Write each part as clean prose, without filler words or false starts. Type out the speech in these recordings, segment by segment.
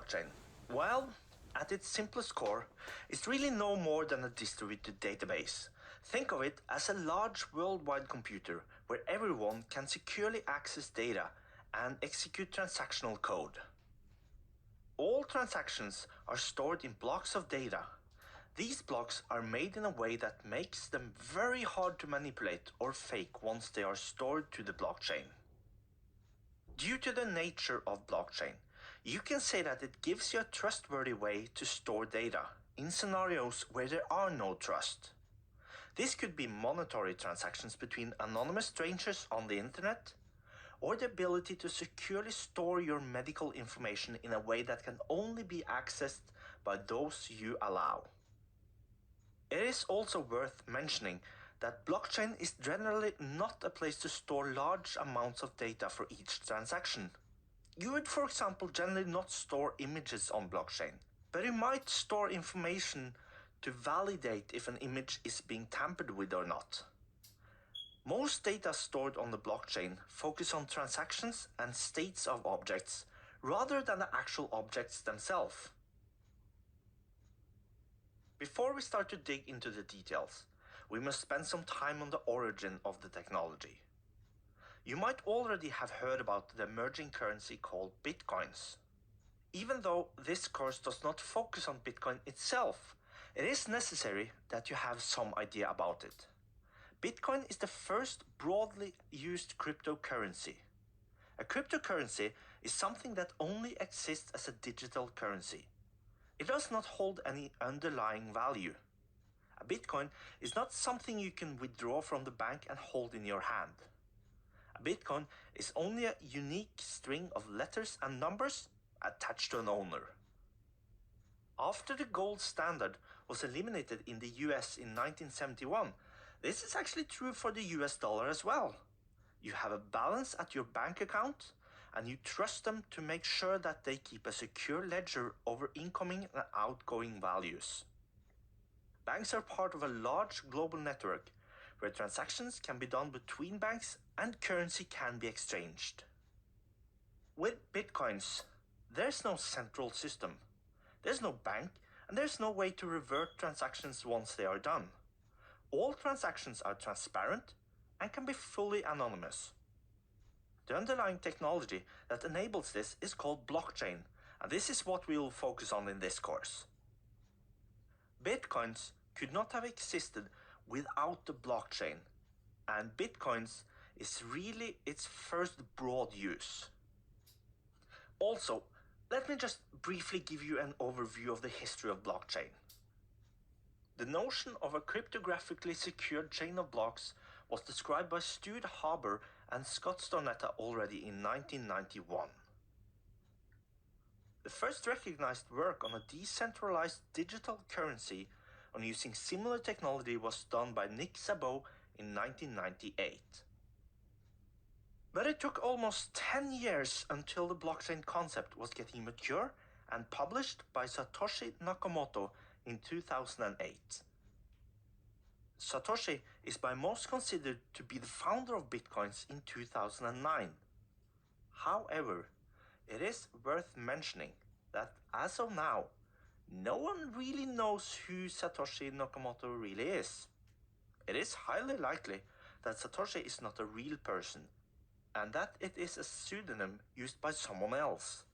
blockchain? Well, at its simplest core, it's really no more than a distributed database. Think of it as a large worldwide computer where everyone can securely access data and execute transactional code. All transactions are stored in blocks of data. These blocks are made in a way that makes them very hard to manipulate or fake once they are stored to the blockchain. Due to the nature of blockchain, you can say that it gives you a trustworthy way to store data in scenarios where there are no trust. This could be monetary transactions between anonymous strangers on the internet, or the ability to securely store your medical information in a way that can only be accessed by those you allow. It is also worth mentioning that blockchain is generally not a place to store large amounts of data for each transaction. You would, for example, generally not store images on blockchain, but you might store information to validate if an image is being tampered with or not. Most data stored on the blockchain focus on transactions and states of objects rather than the actual objects themselves. Before we start to dig into the details, we must spend some time on the origin of the technology. You might already have heard about the emerging currency called Bitcoins. Even though this course does not focus on Bitcoin itself, it is necessary that you have some idea about it. Bitcoin is the first broadly used cryptocurrency. A cryptocurrency is something that only exists as a digital currency. It does not hold any underlying value. A Bitcoin is not something you can withdraw from the bank and hold in your hand. A Bitcoin is only a unique string of letters and numbers attached to an owner. After the gold standard was eliminated in the US in 1971, this is actually true for the US dollar as well. You have a balance at your bank account, and you trust them to make sure that they keep a secure ledger over incoming and outgoing values. Banks are part of a large global network where transactions can be done between banks and currency can be exchanged. With Bitcoins, there's no central system. There's no bank, and there's no way to revert transactions once they are done. All transactions are transparent and can be fully anonymous. The underlying technology that enables this is called blockchain, and this is what we will focus on in this course. Bitcoins could not have existed without the blockchain, and Bitcoins is really its first broad use. Also, let me just briefly give you an overview of the history of blockchain. The notion of a cryptographically secured chain of blocks was described by Stuart Haber and Scott Stornetta already in 1991. The first recognized work on a decentralized digital currency on using similar technology was done by Nick Szabo in 1998. But it took almost 10 years until the blockchain concept was getting mature and published by Satoshi Nakamoto in 2008. Satoshi is by most considered to be the founder of Bitcoins in 2009. However, it is worth mentioning that as of now, no one really knows who Satoshi Nakamoto really is. It is highly likely that Satoshi is not a real person, and that it is a pseudonym used by someone else.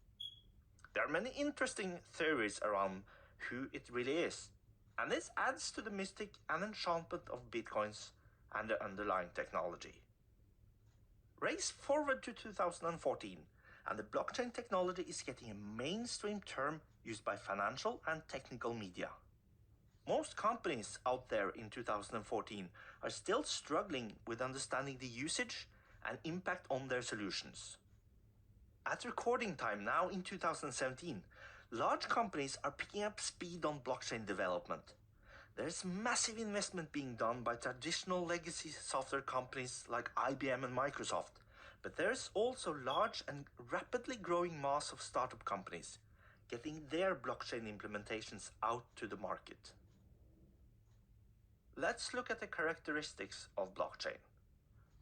There are many interesting theories around who it really is, and this adds to the mystic and enchantment of Bitcoins and the underlying technology. Race forward to 2014, and the blockchain technology is getting a mainstream term used by financial and technical media. Most companies out there in 2014 are still struggling with understanding the usage and impact on their solutions. At recording time now in 2017, large companies are picking up speed on blockchain development. There's massive investment being done by traditional legacy software companies like IBM and Microsoft, but there's also large and rapidly growing mass of startup companies getting their blockchain implementations out to the market. Let's look at the characteristics of blockchain.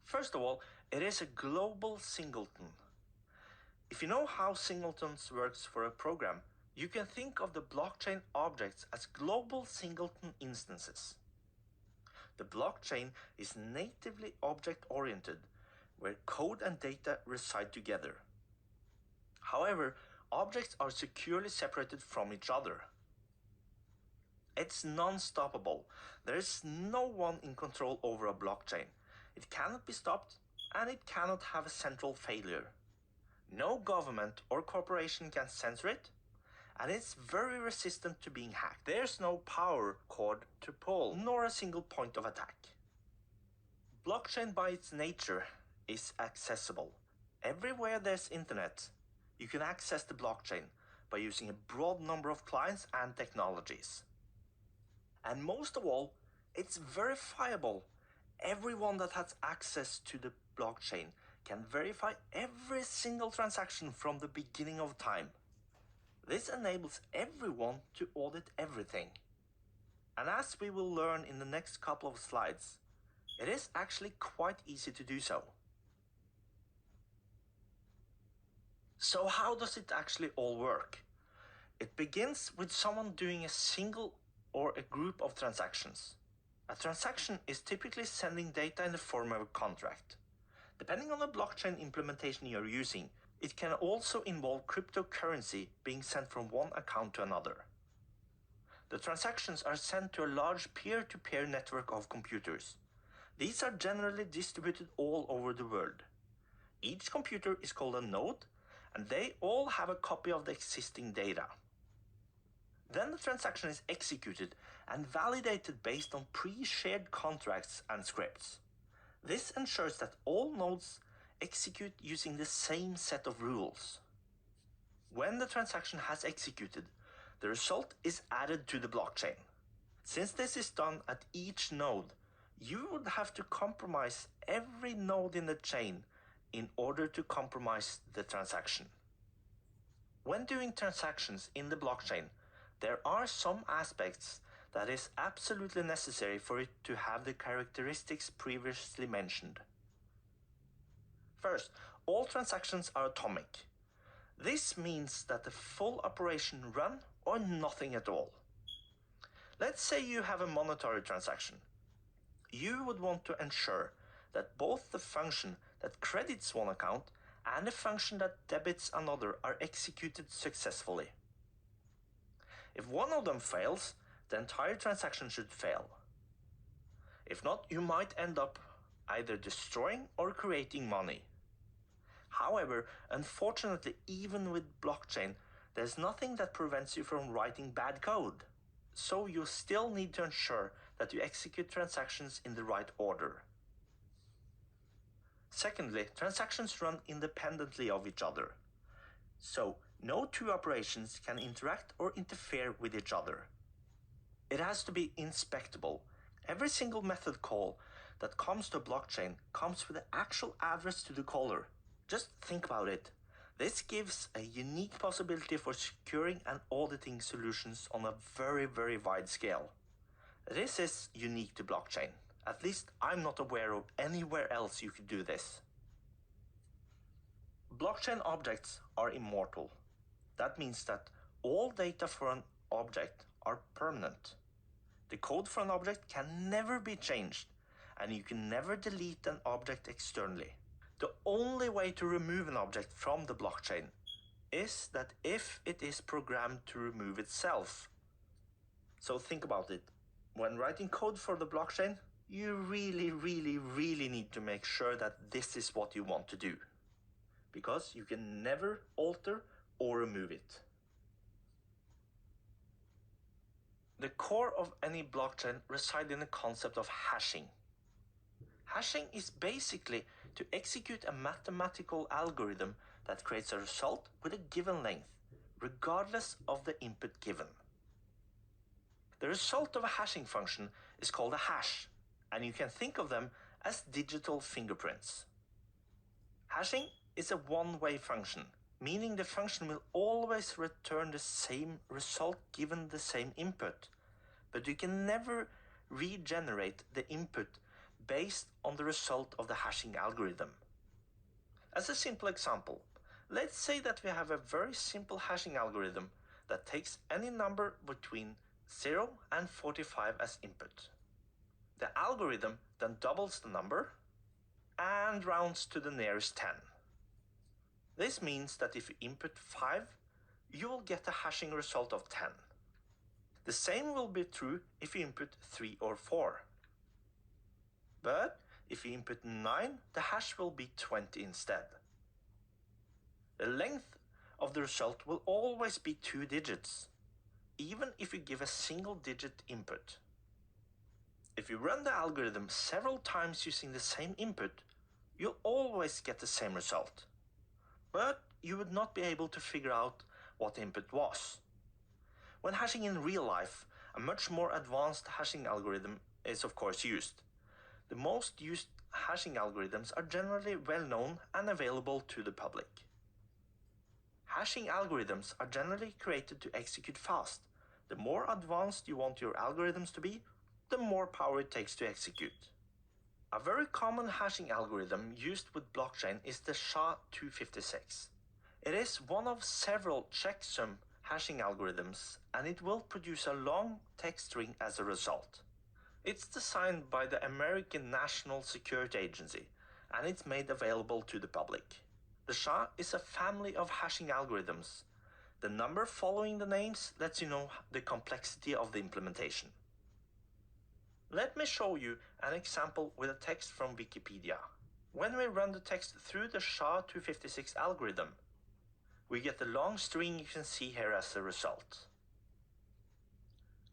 First of all, it is a global singleton. If you know how singletons works for a program, You can think of the blockchain objects as global singleton instances. The blockchain is natively object-oriented, where code and data reside together. However, objects are securely separated from each other. It's non-stoppable. There is no one in control over a blockchain. It cannot be stopped, and it cannot have a central failure. No government or corporation can censor it, and it's very resistant to being hacked. There's no power cord to pull, nor a single point of attack. Blockchain by its nature is accessible. Everywhere there's internet, you can access the blockchain by using a broad number of clients and technologies. And most of all, it's verifiable. Everyone that has access to the blockchain can verify every single transaction from the beginning of time. This enables everyone to audit everything. And as we will learn in the next couple of slides, it is actually quite easy to do so. So how does it actually all work? It begins with someone doing a single or a group of transactions. A transaction is typically sending data in the form of a contract. Depending on the blockchain implementation you're using, it can also involve cryptocurrency being sent from one account to another. The transactions are sent to a large peer-to-peer network of computers. These are generally distributed all over the world. Each computer is called a node, and they all have a copy of the existing data. Then the transaction is executed and validated based on pre-shared contracts and scripts. This ensures that all nodes execute using the same set of rules. When the transaction has executed, the result is added to the blockchain. Since this is done at each node, you would have to compromise every node in the chain in order to compromise the transaction. When doing transactions in the blockchain, there are some aspects that is absolutely necessary for it to have the characteristics previously mentioned. First, all transactions are atomic. This means that the full operation run or nothing at all. Let's say you have a monetary transaction. You would want to ensure that both the function that credits one account and the function that debits another are executed successfully. If one of them fails, the entire transaction should fail. If not, you might end up either destroying or creating money. However, unfortunately, even with blockchain, there's nothing that prevents you from writing bad code. So you still need to ensure that you execute transactions in the right order. Secondly, transactions run independently of each other. So no two operations can interact or interfere with each other. It has to be inspectable. Every single method call that comes to a blockchain comes with the actual address to the caller. Just think about it. This gives a unique possibility for securing and auditing solutions on a very, very wide scale. This is unique to blockchain. At least I'm not aware of anywhere else you could do this. Blockchain objects are immortal. That means that all data for an object are permanent. The code for an object can never be changed, and you can never delete an object externally. The only way to remove an object from the blockchain is that if it is programmed to remove itself. So think about it. When writing code for the blockchain, you really need to make sure that this is what you want to do, because you can never alter or remove it. The core of any blockchain resides in the concept of hashing. Hashing is basically to execute a mathematical algorithm that creates a result with a given length, regardless of the input given. The result of a hashing function is called a hash, and you can think of them as digital fingerprints. Hashing is a one-way function, meaning the function will always return the same result given the same input, but you can never regenerate the input based on the result of the hashing algorithm. As a simple example, let's say that we have a very simple hashing algorithm that takes any number between 0 and 45 as input. The algorithm then doubles the number and rounds to the nearest 10. This means that if you input 5, you will get a hashing result of 10. The same will be true if you input 3 or 4. But if you input 9, the hash will be 20 instead. The length of the result will always be 2 digits, even if you give a single digit input. If you run the algorithm several times using the same input, you'll always get the same result. But you would not be able to figure out what the input was. When hashing in real life, a much more advanced hashing algorithm is of course used. The most used hashing algorithms are generally well known and available to the public. Hashing algorithms are generally created to execute fast. The more advanced you want your algorithms to be, the more power it takes to execute. A very common hashing algorithm used with blockchain is the SHA-256. It is one of several checksum hashing algorithms, and it will produce a long text string as a result. It's designed by the American National Security Agency, and it's made available to the public. The SHA is a family of hashing algorithms. The number following the names lets you know the complexity of the implementation. Let me show you an example with a text from Wikipedia. When we run the text through the SHA-256 algorithm, we get the long string you can see here as a result.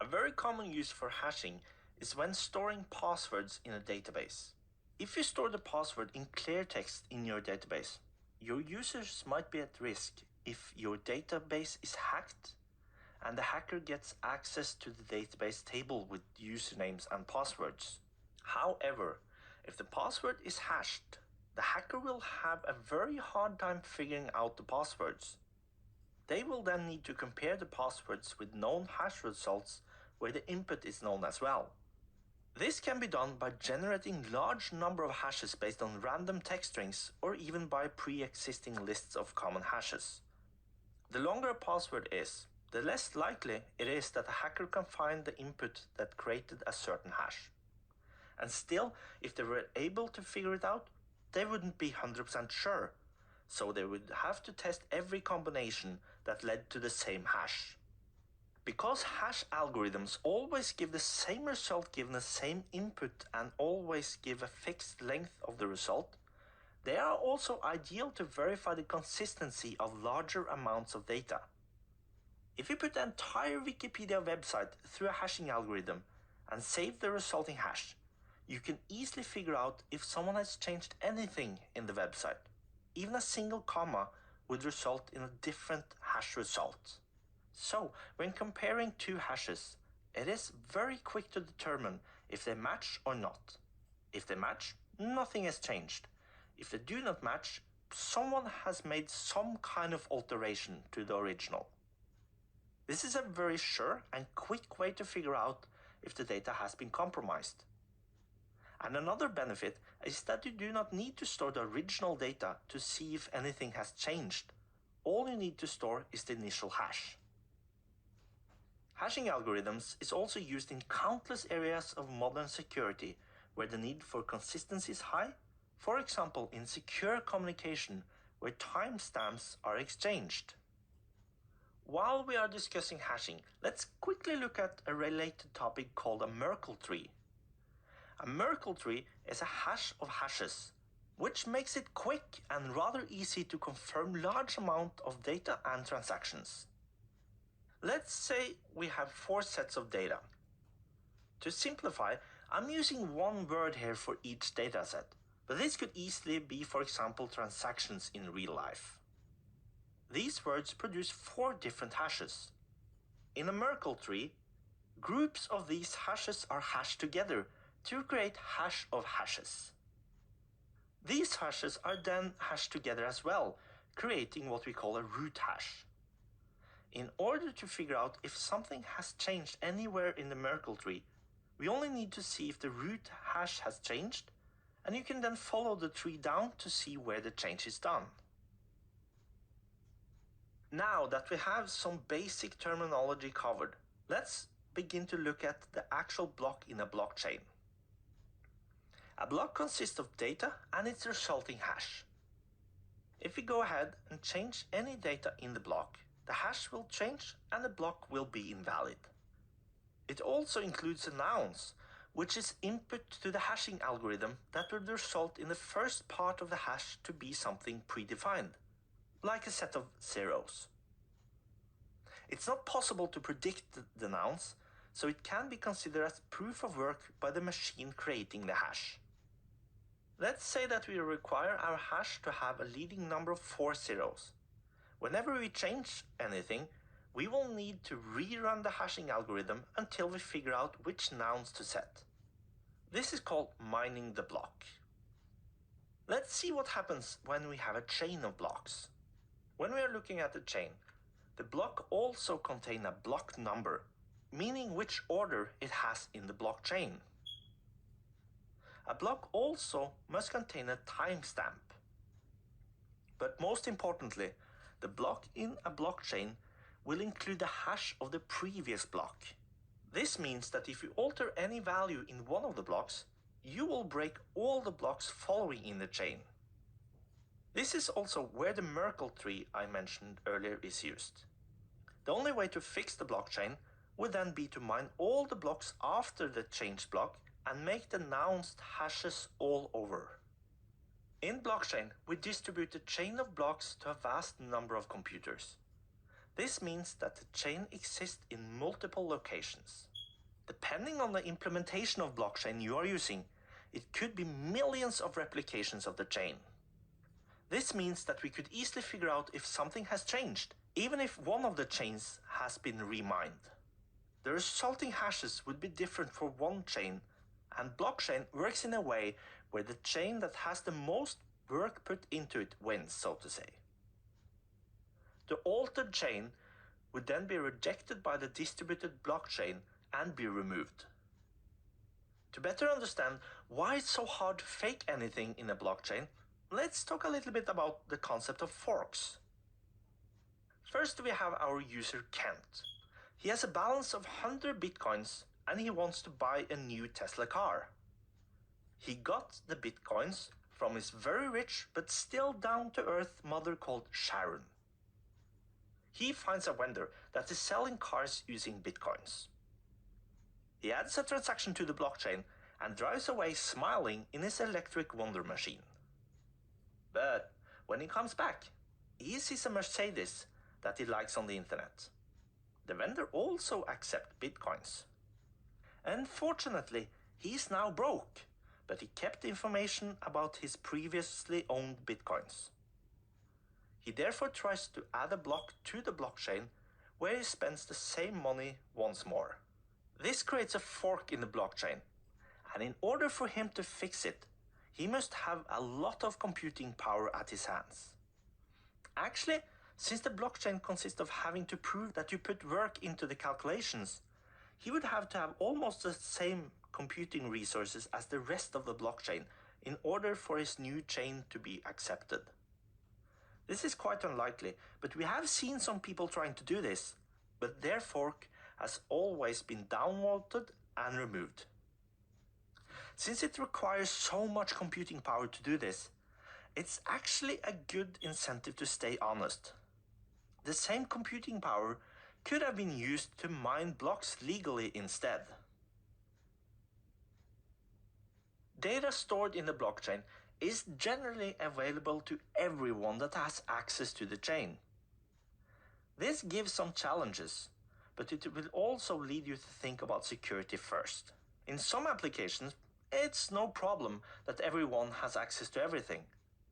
A very common use for hashing is when storing passwords in a database. If you store the password in clear text in your database, your users might be at risk if your database is hacked and the hacker gets access to the database table with usernames and passwords. However, if the password is hashed, the hacker will have a very hard time figuring out the passwords. They will then need to compare the passwords with known hash results where the input is known as well. This can be done by generating large number of hashes based on random text strings or even by pre-existing lists of common hashes. The longer a password is, the less likely it is that a hacker can find the input that created a certain hash. And still, if they were able to figure it out, they wouldn't be 100% sure, so they would have to test every combination that led to the same hash. Because hash algorithms always give the same result given the same input and always give a fixed length of the result, they are also ideal to verify the consistency of larger amounts of data. If you put the entire Wikipedia website through a hashing algorithm and save the resulting hash, you can easily figure out if someone has changed anything in the website. Even a single comma would result in a different hash result. So, when comparing two hashes, it is very quick to determine if they match or not. If they match, nothing has changed. If they do not match, someone has made some kind of alteration to the original. This is a very sure and quick way to figure out if the data has been compromised. And another benefit is that you do not need to store the original data to see if anything has changed. All you need to store is the initial hash. Hashing algorithms is also used in countless areas of modern security where the need for consistency is high, for example in secure communication where timestamps are exchanged. While we are discussing hashing, let's quickly look at a related topic called a Merkle tree. A Merkle tree is a hash of hashes, which makes it quick and rather easy to confirm large amount of data and transactions. Let's say we have 4 sets of data. To simplify, I'm using one word here for each dataset, but this could easily be, for example, transactions in real life. These words produce 4 different hashes. In a Merkle tree, groups of these hashes are hashed together to create hash of hashes. These hashes are then hashed together as well, creating what we call a root hash. In order to figure out if something has changed anywhere in the Merkle tree, we only need to see if the root hash has changed, and you can then follow the tree down to see where the change is done. Now that we have some basic terminology covered, let's begin to look at the actual block in a blockchain. A block consists of data and its resulting hash. If we go ahead and change any data in the block, the hash will change and the block will be invalid. It also includes announs, which is input to the hashing algorithm that would result in the first part of the hash to be something predefined, like a set of zeros. It's not possible to predict the nouns, so it can be considered as proof of work by the machine creating the hash. Let's say that we require our hash to have a leading number of 4 zeros. Whenever we change anything, we will need to rerun the hashing algorithm until we figure out which nouns to set. This is called mining the block. Let's see what happens when we have a chain of blocks. When we are looking at the chain, the block also contains a block number, meaning which order it has in the blockchain. A block also must contain a timestamp. But most importantly, the block in a blockchain will include the hash of the previous block. This means that if you alter any value in one of the blocks, you will break all the blocks following in the chain. This is also where the Merkle tree I mentioned earlier is used. The only way to fix the blockchain would then be to mine all the blocks after the changed block and make the announced hashes all over. In blockchain, we distribute the chain of blocks to a vast number of computers. This means that the chain exists in multiple locations. Depending on the implementation of blockchain you are using, it could be millions of replications of the chain. This means that we could easily figure out if something has changed, even if one of the chains has been remined. The resulting hashes would be different for one chain, and blockchain works in a way where the chain that has the most work put into it wins, so to say. The altered chain would then be rejected by the distributed blockchain and be removed. To better understand why it's so hard to fake anything in a blockchain, let's talk a little bit about the concept of forks. First, we have our user Kent. He has a balance of 100 bitcoins and he wants to buy a new Tesla car. He got the bitcoins from his very rich but still down-to-earth mother called Sharon. He finds a vendor that is selling cars using bitcoins. He adds a transaction to the blockchain and drives away smiling in his electric wonder machine. But when he comes back, he sees a Mercedes that he likes on the internet. The vendor also accepts bitcoins. Unfortunately, he is now broke, but he kept information about his previously owned bitcoins. He therefore tries to add a block to the blockchain where he spends the same money once more. This creates a fork in the blockchain, and in order for him to fix it, he must have a lot of computing power at his hands. Actually, since the blockchain consists of having to prove that you put work into the calculations, he would have to have almost the same computing resources as the rest of the blockchain in order for his new chain to be accepted. This is quite unlikely, but we have seen some people trying to do this, but their fork has always been downvoted and removed. Since it requires so much computing power to do this, it's actually a good incentive to stay honest. The same computing power could have been used to mine blocks legally instead. Data stored in the blockchain is generally available to everyone that has access to the chain. This gives some challenges, but it will also lead you to think about security first. In some applications, it's no problem that everyone has access to everything,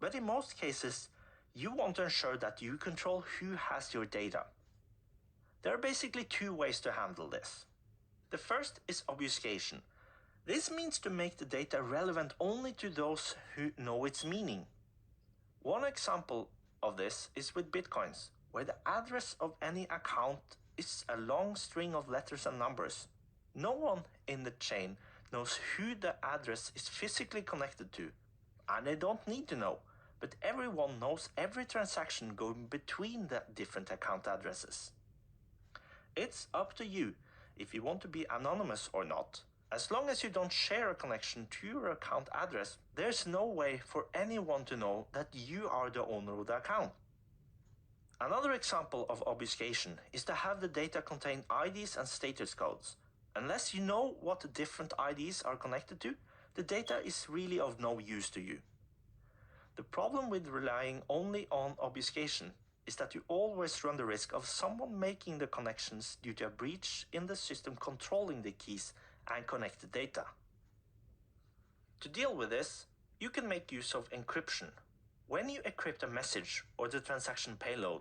but in most cases, you want to ensure that you control who has your data. There are basically two ways to handle this. The first is obfuscation. This means to make the data relevant only to those who know its meaning. One example of this is with bitcoins, where the address of any account is a long string of letters and numbers. No one in the chain knows who the address is physically connected to, and they don't need to know, but everyone knows every transaction going between the different account addresses. It's up to you if you want to be anonymous or not. As long as you don't share a connection to your account address, there's no way for anyone to know that you are the owner of the account. Another example of obfuscation is to have the data contain IDs and status codes. Unless you know what the different IDs are connected to, the data is really of no use to you. The problem with relying only on obfuscation is that you always run the risk of someone making the connections due to a breach in the system controlling the keys and connected data. To deal with this, you can make use of encryption. When you encrypt a message or the transaction payload,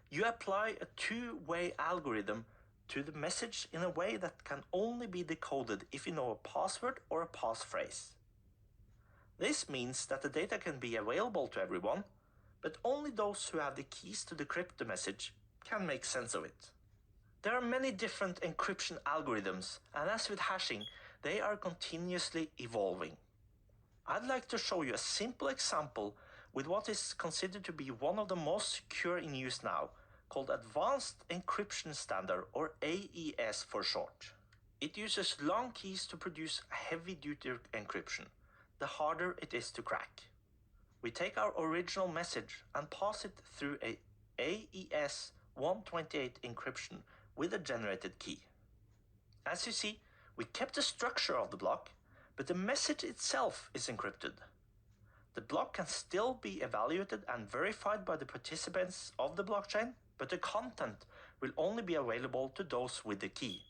you apply a two-way algorithm to the message in a way that can only be decoded if you know a password or a passphrase. This means that the data can be available to everyone, but only those who have the keys to decrypt the message can make sense of it. There are many different encryption algorithms, and as with hashing, they are continuously evolving. I'd like to show you a simple example with what is considered to be one of the most secure in use now, called Advanced Encryption Standard, or AES for short. It uses long keys to produce heavy-duty encryption, the harder it is to crack. We take our original message and pass it through a AES 128 encryption with a generated key. As you see, we kept the structure of the block, but the message itself is encrypted. The block can still be evaluated and verified by the participants of the blockchain, but the content will only be available to those with the key.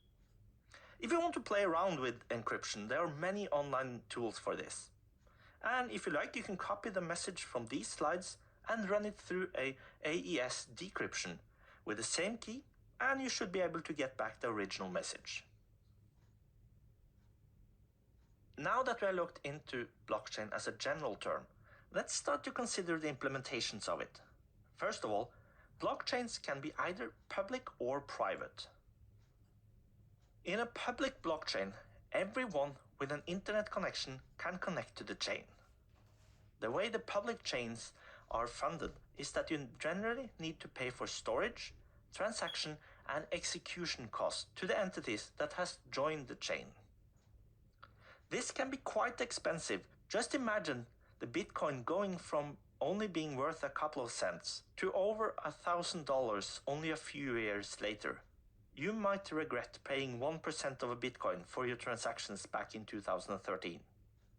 If you want to play around with encryption, there are many online tools for this. And if you like, you can copy the message from these slides and run it through a AES decryption with the same key, and you should be able to get back the original message. Now that we have looked into blockchain as a general term, let's start to consider the implementations of it. First of all, blockchains can be either public or private. In a public blockchain, everyone with an internet connection can connect to the chain. The way the public chains are funded is that you generally need to pay for storage, transaction, and execution costs to the entities that has joined the chain. This can be quite expensive. Just imagine the Bitcoin going from only being worth a couple of cents to over $1,000 only a few years later. You might regret paying 1% of a Bitcoin for your transactions back in 2013.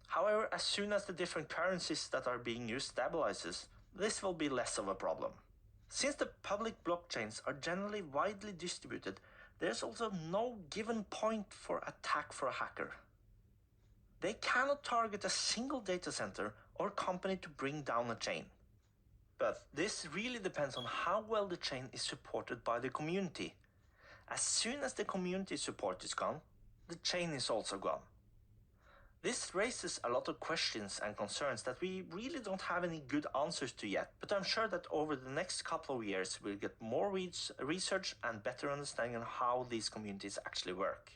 However, as soon as the different currencies that are being used stabilizes, this will be less of a problem. Since the public blockchains are generally widely distributed, there's also no given point for attack for a hacker. They cannot target a single data center or company to bring down a chain. But this really depends on how well the chain is supported by the community. As soon as the community support is gone, the chain is also gone. This raises a lot of questions and concerns that we really don't have any good answers to yet, but I'm sure that over the next couple of years we'll get more research and better understanding on how these communities actually work.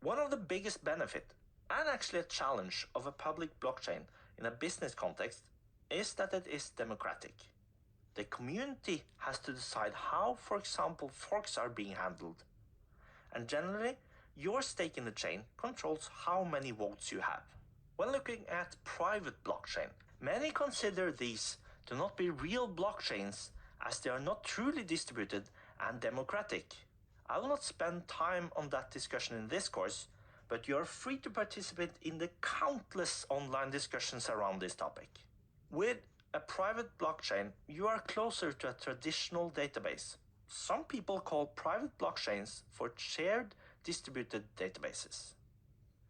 One of the biggest benefits, and actually a challenge, of a public blockchain in a business context is that it is democratic. The community has to decide how, for example, forks are being handled. And generally, your stake in the chain controls how many votes you have. When looking at private blockchain, many consider these to not be real blockchains as they are not truly distributed and democratic. I will not spend time on that discussion in this course, but you are free to participate in the countless online discussions around this topic. With a private blockchain, you are closer to a traditional database. Some people call private blockchains for shared distributed databases.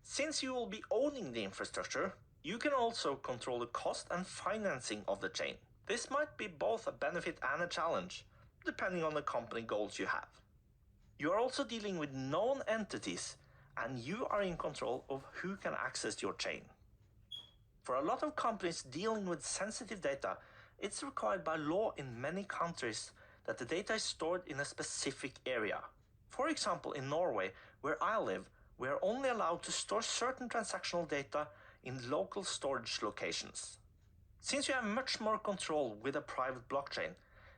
Since you will be owning the infrastructure, you can also control the cost and financing of the chain. This might be both a benefit and a challenge, depending on the company goals you have. You are also dealing with known entities, and you are in control of who can access your chain. For a lot of companies dealing with sensitive data, it's required by law in many countries that the data is stored in a specific area. For example, in Norway, where I live, we are only allowed to store certain transactional data in local storage locations. Since you have much more control with a private blockchain,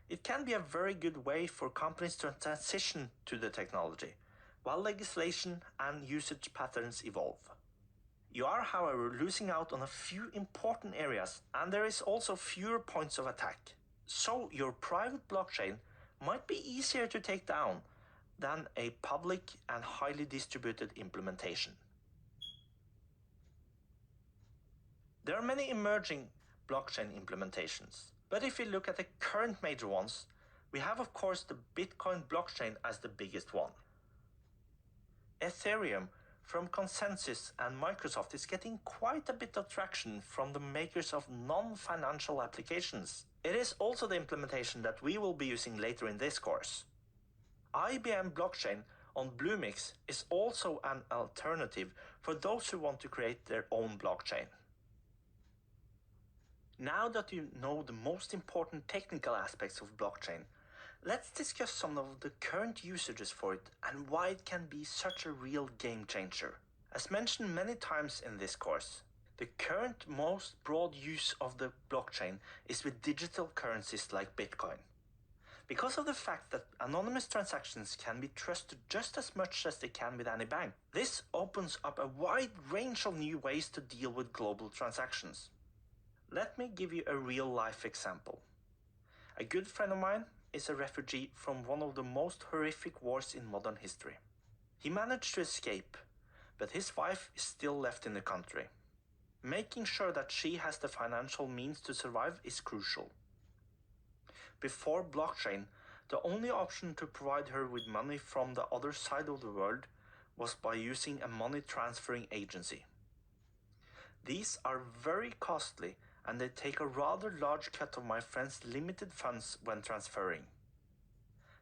it can be a very good way for companies to transition to the technology, while legislation and usage patterns evolve. You are, however, losing out on a few important areas, and there is also fewer points of attack. So your private blockchain might be easier to take down than a public and highly distributed implementation. There are many emerging blockchain implementations, but if we look at the current major ones, we have of course the Bitcoin blockchain as the biggest one. Ethereum from Consensus and Microsoft is getting quite a bit of traction from the makers of non-financial applications. It is also the implementation that we will be using later in this course. IBM blockchain on Bluemix is also an alternative for those who want to create their own blockchain. Now that you know the most important technical aspects of blockchain, let's discuss some of the current usages for it and why it can be such a real game changer. As mentioned many times in this course, the current most broad use of the blockchain is with digital currencies like Bitcoin. Because of the fact that anonymous transactions can be trusted just as much as they can with any bank, this opens up a wide range of new ways to deal with global transactions. Let me give you a real-life example. A good friend of mine is a refugee from one of the most horrific wars in modern history. He managed to escape, but his wife is still left in the country. Making sure that she has the financial means to survive is crucial. Before blockchain, the only option to provide her with money from the other side of the world was by using a money transferring agency. These are very costly and they take a rather large cut of my friend's limited funds when transferring.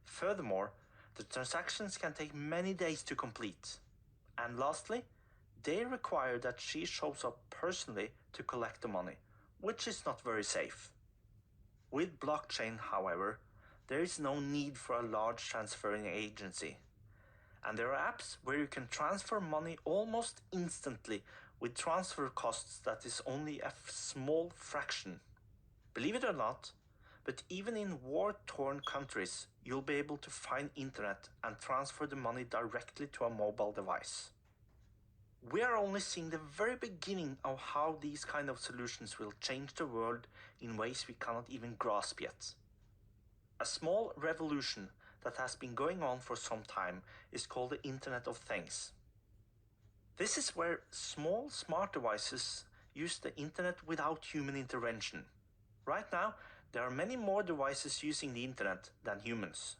Furthermore, the transactions can take many days to complete. And lastly, they require that she shows up personally to collect the money, which is not very safe. With blockchain, however, there is no need for a large transferring agency. And there are apps where you can transfer money almost instantly with transfer costs that is only a small fraction. Believe it or not, but even in war-torn countries, you'll be able to find internet and transfer the money directly to a mobile device. We are only seeing the very beginning of how these kind of solutions will change the world in ways we cannot even grasp yet. A small revolution that has been going on for some time is called the Internet of Things. This is where small smart devices use the internet without human intervention. Right now, there are many more devices using the internet than humans.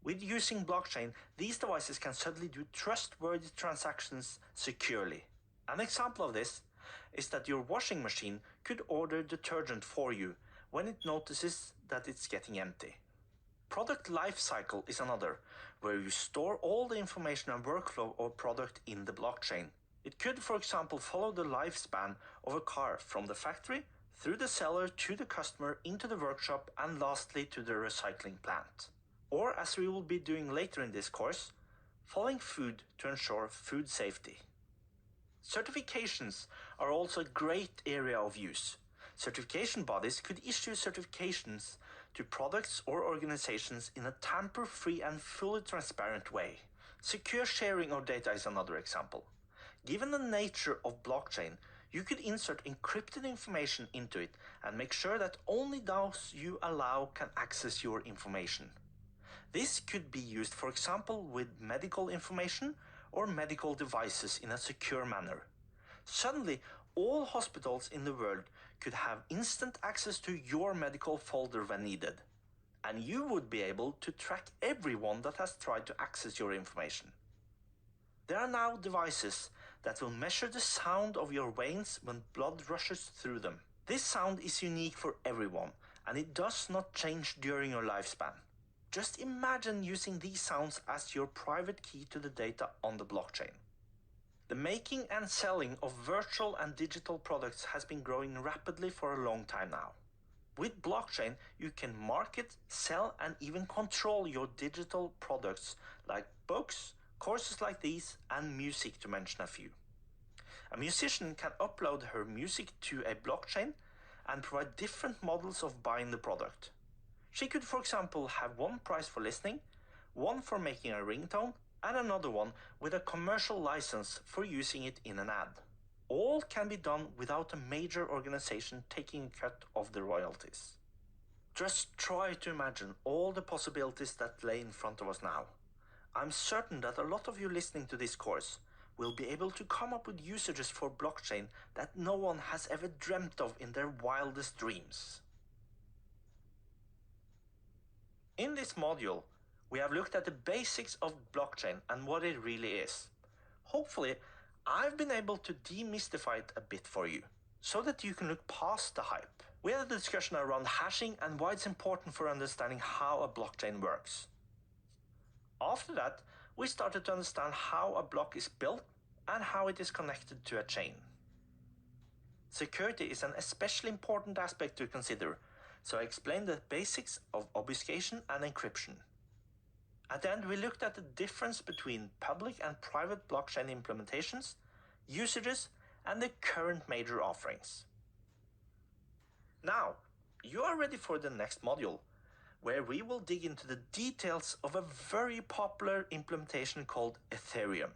With using blockchain, these devices can suddenly do trustworthy transactions securely. An example of this is that your washing machine could order detergent for you when it notices that it's getting empty. Product lifecycle is another, where you store all the information and workflow of a product in the blockchain. It could, for example, follow the lifespan of a car from the factory, through the seller to the customer, into the workshop, and lastly to the recycling plant. Or, as we will be doing later in this course, following food to ensure food safety. Certifications are also a great area of use. Certification bodies could issue certifications to products or organizations in a tamper-free and fully transparent way. Secure sharing of data is another example. Given the nature of blockchain, you could insert encrypted information into it and make sure that only those you allow can access your information. This could be used, for example, with medical information or medical devices in a secure manner. Suddenly, all hospitals in the world could have instant access to your medical folder when needed. And you would be able to track everyone that has tried to access your information. There are now devices that will measure the sound of your veins when blood rushes through them. This sound is unique for everyone, and it does not change during your lifespan. Just imagine using these sounds as your private key to the data on the blockchain. The making and selling of virtual and digital products has been growing rapidly for a long time now. With blockchain, you can market, sell, and even control your digital products like books, courses like these, and music, to mention a few. A musician can upload her music to a blockchain, and provide different models of buying the product. She could, for example, have one price for listening, one for making a ringtone, and another one with a commercial license for using it in an ad. All can be done without a major organization taking a cut of the royalties. Just try to imagine all the possibilities that lay in front of us now. I'm certain that a lot of you listening to this course will be able to come up with usages for blockchain that no one has ever dreamt of in their wildest dreams. In this module, we have looked at the basics of blockchain and what it really is. Hopefully, I've been able to demystify it a bit for you, so that you can look past the hype. We had a discussion around hashing and why it's important for understanding how a blockchain works. After that, we started to understand how a block is built and how it is connected to a chain. Security is an especially important aspect to consider, so I explained the basics of obfuscation and encryption. At the end, we looked at the difference between public and private blockchain implementations, usages, and the current major offerings. Now, you are ready for the next module, where we will dig into the details of a very popular implementation called Ethereum.